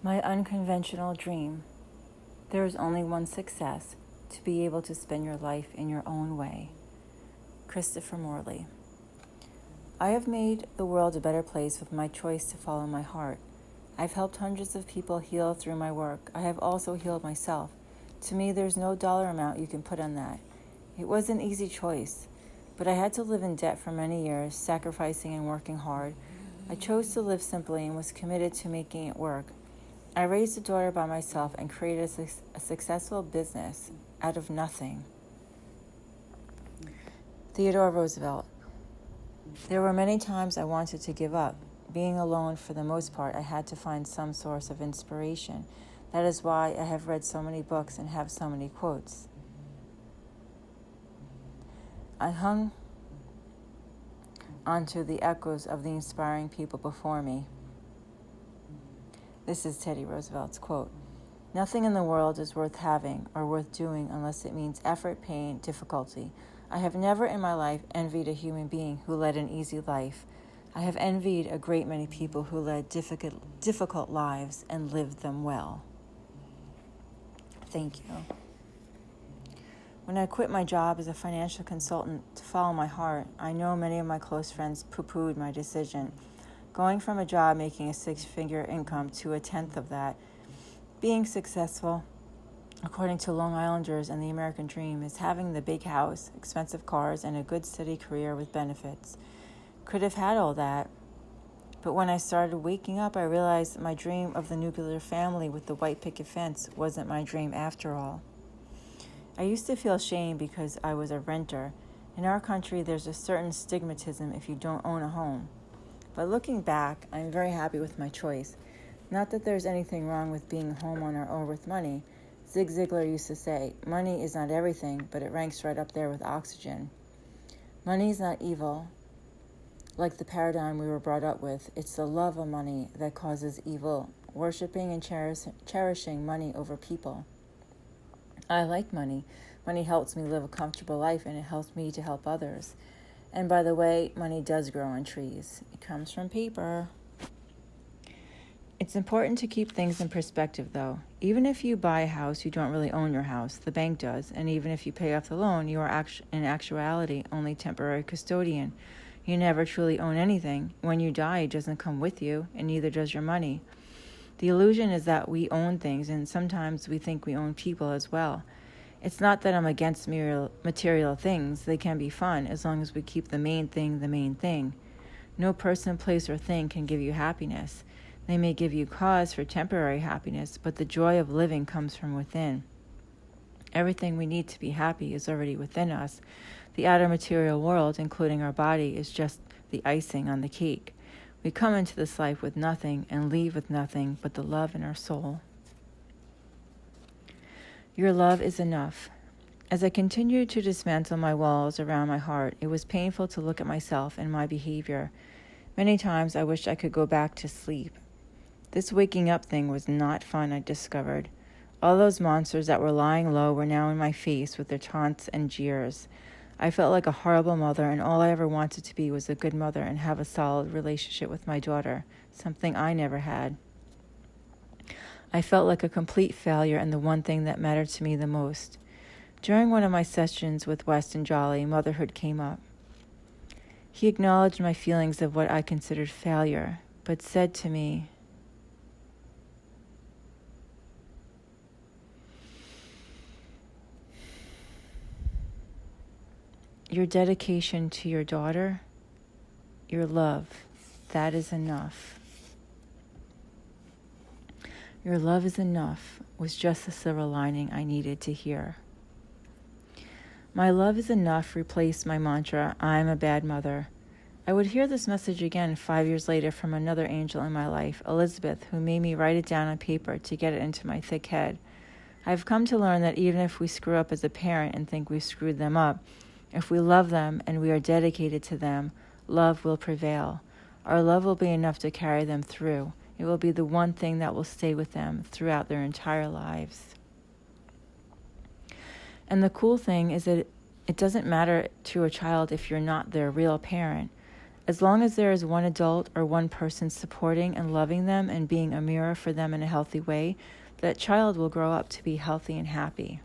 My unconventional dream. There is only one success: to be able to spend your life in your own way. Christopher Morley. I have made the world a better place with my choice to follow my heart. I've helped hundreds of people heal through my work. I have also healed myself. To me, there's no dollar amount you can put on that. It was an easy choice, but I had to live in debt for many years, sacrificing and working hard. I chose to live simply and was committed to making it work. I raised a daughter by myself and created a successful business out of nothing. Theodore Roosevelt. There were many times I wanted to give up. Being alone, for the most part, I had to find some source of inspiration. That is why I have read so many books and have so many quotes. I hung onto the echoes of the inspiring people before me. This is Teddy Roosevelt's quote. Nothing in the world is worth having or worth doing unless it means effort, pain, difficulty. I have never in my life envied a human being who led an easy life. I have envied a great many people who led difficult lives and lived them well. Thank you. When I quit my job as a financial consultant to follow my heart, I know many of my close friends poo-pooed my decision. Going from a job making a six-figure income to a tenth of that, being successful, according to Long Islanders and the American dream, is having the big house, expensive cars, and a good steady career with benefits. Could have had all that, but when I started waking up, I realized that my dream of the nuclear family with the white picket fence wasn't my dream after all. I used to feel shame because I was a renter. In our country, there's a certain stigmatism if you don't own a home. But looking back, I'm very happy with my choice. Not that there's anything wrong with being a homeowner or with money. Zig Ziglar used to say, money is not everything, but it ranks right up there with oxygen. Money is not evil, like the paradigm we were brought up with. It's the love of money that causes evil, worshiping and cherishing money over people. I like money. Money helps me live a comfortable life, and it helps me to help others. And by the way, money does grow on trees. It comes from paper. It's important to keep things in perspective, though. Even if you buy a house, you don't really own your house. The bank does. And even if you pay off the loan, you are in actuality only temporary custodian. You never truly own anything. When you die, it doesn't come with you, and neither does your money. The illusion is that we own things, and sometimes we think we own people as well. It's not that I'm against material things. They can be fun as long as we keep the main thing the main thing. No person, place, or thing can give you happiness. They may give you cause for temporary happiness, but the joy of living comes from within. Everything we need to be happy is already within us. The outer material world, including our body, is just the icing on the cake. We come into this life with nothing and leave with nothing but the love in our soul. Your love is enough. As I continued to dismantle my walls around my heart, it was painful to look at myself and my behavior. Many times I wished I could go back to sleep. This waking up thing was not fun, I discovered. All those monsters that were lying low were now in my face with their taunts and jeers. I felt like a horrible mother, and all I ever wanted to be was a good mother and have a solid relationship with my daughter, something I never had. I felt like a complete failure and the one thing that mattered to me the most. During one of my sessions with Weston Jolly, motherhood came up. He acknowledged my feelings of what I considered failure, but said to me, your dedication to your daughter, your love, that is enough. Your love is enough was just the silver lining I needed to hear. My love is enough replaced my mantra, I'm a bad mother. I would hear this message again 5 years later from another angel in my life, Elizabeth, who made me write it down on paper to get it into my thick head. I've come to learn that even if we screw up as a parent and think we've screwed them up, if we love them and we are dedicated to them, love will prevail. Our love will be enough to carry them through. It will be the one thing that will stay with them throughout their entire lives. And the cool thing is that it doesn't matter to a child if you're not their real parent. As long as there is one adult or one person supporting and loving them and being a mirror for them in a healthy way, that child will grow up to be healthy and happy.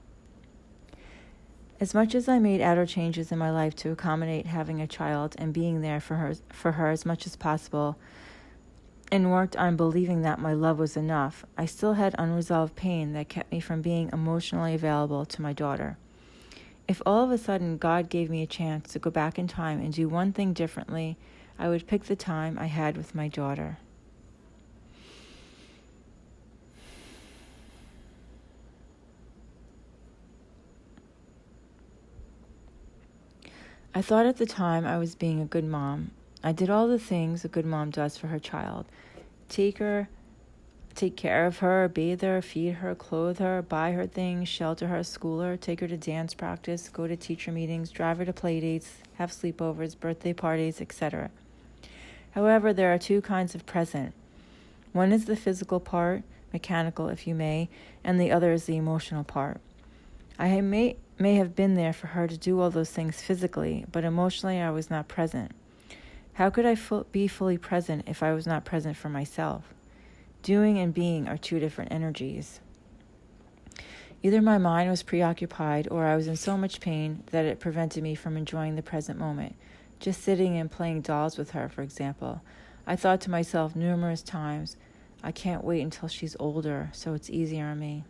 As much as I made outer changes in my life to accommodate having a child and being there for her as much as possible, and worked on believing that my love was enough, I still had unresolved pain that kept me from being emotionally available to my daughter. If all of a sudden God gave me a chance to go back in time and do one thing differently, I would pick the time I had with my daughter. I thought at the time I was being a good mom. I did all the things a good mom does for her child. Take care of her, bathe her, feed her, clothe her, buy her things, shelter her, school her, take her to dance practice, go to teacher meetings, drive her to play dates, have sleepovers, birthday parties, etc. However, there are two kinds of present. One is the physical part, mechanical if you may, and the other is the emotional part. I may have been there for her to do all those things physically, but emotionally I was not present. How could I be fully present if I was not present for myself? Doing and being are two different energies. Either my mind was preoccupied or I was in so much pain that it prevented me from enjoying the present moment. Just sitting and playing dolls with her, for example. I thought to myself numerous times, I can't wait until she's older so it's easier on me.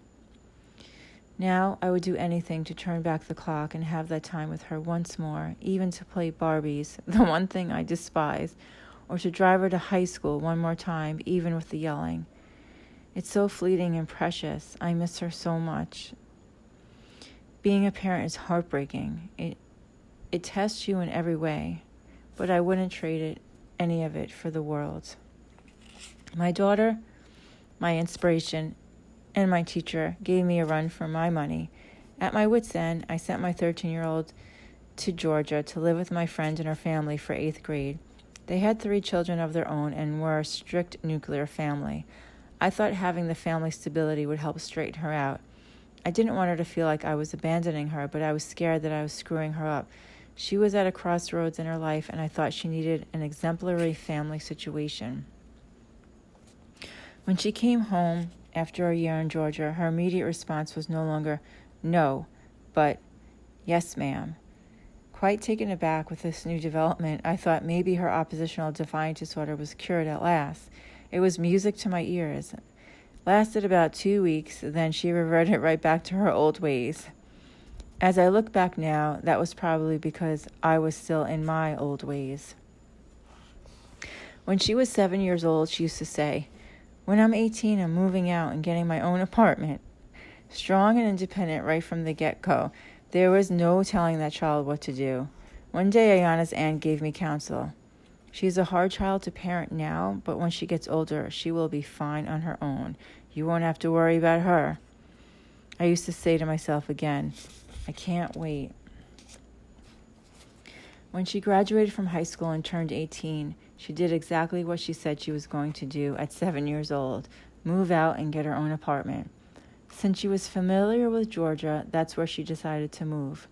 Now I would do anything to turn back the clock and have that time with her once more, even to play Barbies, the one thing I despise, or to drive her to high school one more time, even with the yelling. It's so fleeting and precious. I miss her so much. Being a parent is heartbreaking. It tests you in every way, but I wouldn't trade any of it for the world. My daughter, my inspiration, and my teacher gave me a run for my money. At my wit's end, I sent my 13-year-old to Georgia to live with my friend and her family for 8th grade. They had 3 children of their own and were a strict nuclear family. I thought having the family stability would help straighten her out. I didn't want her to feel like I was abandoning her, but I was scared that I was screwing her up. She was at a crossroads in her life, and I thought she needed an exemplary family situation. When she came home after a year in Georgia, her immediate response was no longer no, but yes, ma'am. Quite taken aback with this new development, I thought maybe her oppositional defiant disorder was cured at last. It was music to my ears. Lasted about 2 weeks, then she reverted right back to her old ways. As I look back now, that was probably because I was still in my old ways. When she was 7 years old, she used to say, "When I'm 18, I'm moving out and getting my own apartment." Strong and independent right from the get-go, there was no telling that child what to do. One day, Ayana's aunt gave me counsel. She's a hard child to parent now, but when she gets older, she will be fine on her own. You won't have to worry about her. I used to say to myself again, I can't wait. When she graduated from high school and turned 18, she did exactly what she said she was going to do at 7 years old, move out and get her own apartment. Since she was familiar with Georgia, that's where she decided to move.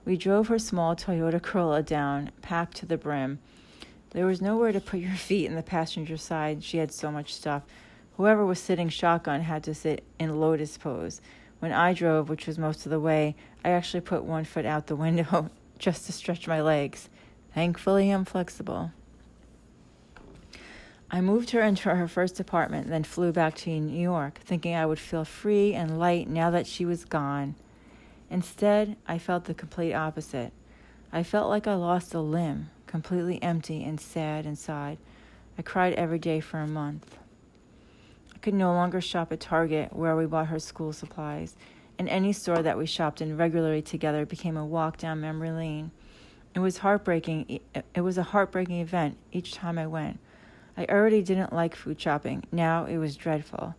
We drove her small Toyota Corolla down, packed to the brim. There was nowhere to put your feet in the passenger side. She had so much stuff. Whoever was sitting shotgun had to sit in lotus pose. When I drove, which was most of the way, I actually put one foot out the window just to stretch my legs. Thankfully, I'm flexible. I moved her into her first apartment, then flew back to New York, thinking I would feel free and light now that she was gone. Instead, I felt the complete opposite. I felt like I lost a limb, completely empty and sad inside. I cried every day for a month. I could no longer shop at Target, where we bought her school supplies, and any store that we shopped in regularly together became a walk down memory lane. It was heartbreaking. It was a heartbreaking event each time I went. I already didn't like food shopping. Now it was dreadful.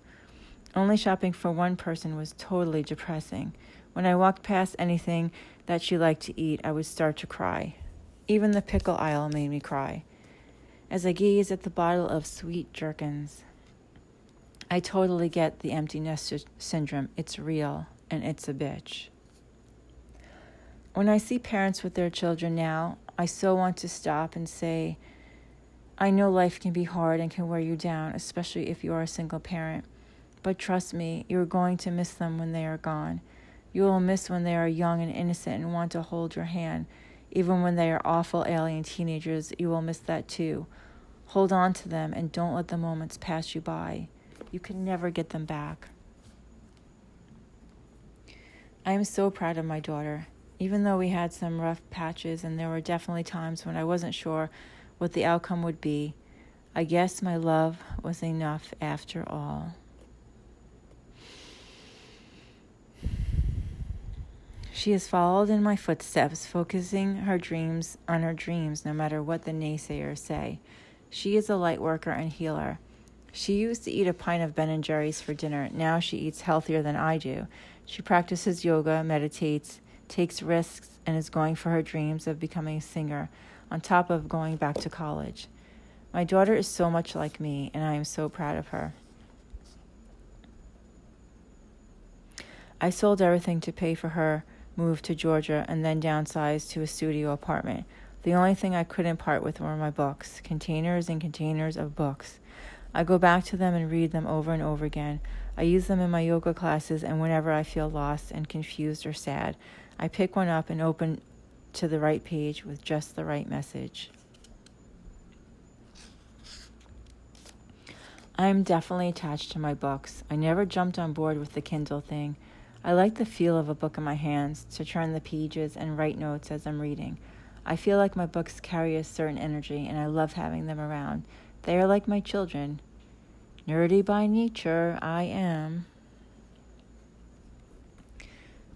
Only shopping for one person was totally depressing. When I walked past anything that she liked to eat, I would start to cry. Even the pickle aisle made me cry. As I gazed at the bottle of sweet Jerkins, I totally get the empty nester syndrome. It's real, and it's a bitch. When I see parents with their children now, I so want to stop and say, I know life can be hard and can wear you down, especially if you are a single parent. But trust me, you're going to miss them when they are gone. You will miss when they are young and innocent and want to hold your hand. Even when they are awful alien teenagers, you will miss that too. Hold on to them and don't let the moments pass you by. You can never get them back. I am so proud of my daughter. Even though we had some rough patches and there were definitely times when I wasn't sure what the outcome would be, I guess my love was enough after all. She has followed in my footsteps, focusing her dreams on her dreams, no matter what the naysayers say. She is a light worker and healer. She used to eat a pint of Ben & Jerry's for dinner. Now she eats healthier than I do. She practices yoga, meditates, takes risks, and is going for her dreams of becoming a singer, on top of going back to college. My daughter is so much like me, and I am so proud of her. I sold everything to pay for her move to Georgia and then downsized to a studio apartment. The only thing I couldn't part with were my books, containers and containers of books. I go back to them and read them over and over again. I use them in my yoga classes, and whenever I feel lost and confused or sad, I pick one up and open to the right page with just the right message. I am definitely attached to my books. I never jumped on board with the Kindle thing. I like the feel of a book in my hands, to turn the pages and write notes as I'm reading. I feel like my books carry a certain energy, and I love having them around. They are like my children. Nerdy by nature, I am.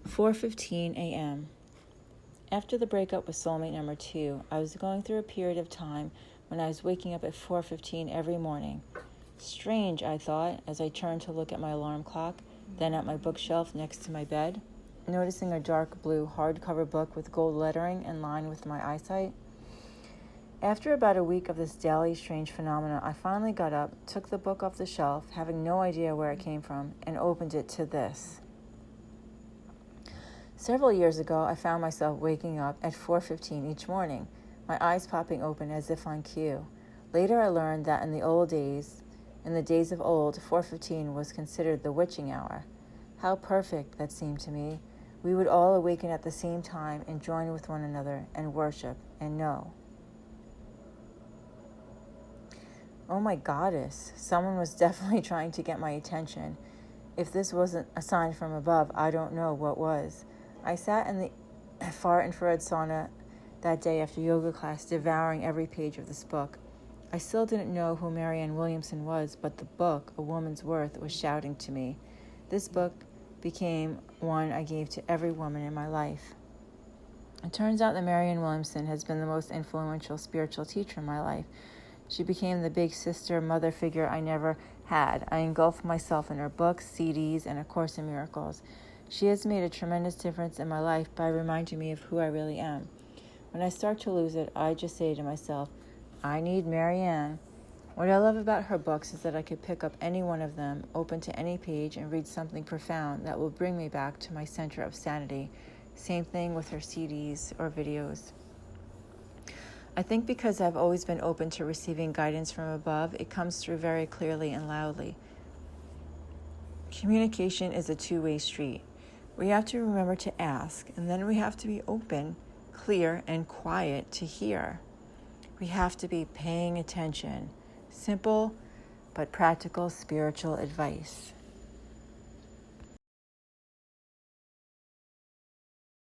4:15 a.m. After the breakup with soulmate number 2, I was going through a period of time when I was waking up at 4:15 every morning. Strange, I thought, as I turned to look at my alarm clock, then at my bookshelf next to my bed, noticing a dark blue hardcover book with gold lettering in line with my eyesight. After about a week of this daily strange phenomena, I finally got up, took the book off the shelf, having no idea where it came from, and opened it to this. Several years ago, I found myself waking up at 4:15 each morning, my eyes popping open as if on cue. Later, I learned that in the days of old, 4:15 was considered the witching hour. How perfect that seemed to me. We would all awaken at the same time and join with one another and worship and know. Oh my goddess, someone was definitely trying to get my attention. If this wasn't a sign from above, I don't know what was. I sat in the far infrared sauna that day after yoga class, devouring every page of this book. I still didn't know who Marianne Williamson was, but the book, A Woman's Worth, was shouting to me. This book became one I gave to every woman in my life. It turns out that Marianne Williamson has been the most influential spiritual teacher in my life. She became the big sister, mother figure I never had. I engulfed myself in her books, CDs, and A Course in Miracles. She has made a tremendous difference in my life by reminding me of who I really am. When I start to lose it, I just say to myself, I need Marianne. What I love about her books is that I could pick up any one of them, open to any page, and read something profound that will bring me back to my center of sanity. Same thing with her CDs or videos. I think because I've always been open to receiving guidance from above, it comes through very clearly and loudly. Communication is a two-way street. We have to remember to ask, and then we have to be open, clear, and quiet to hear. We have to be paying attention. Simple but practical spiritual advice.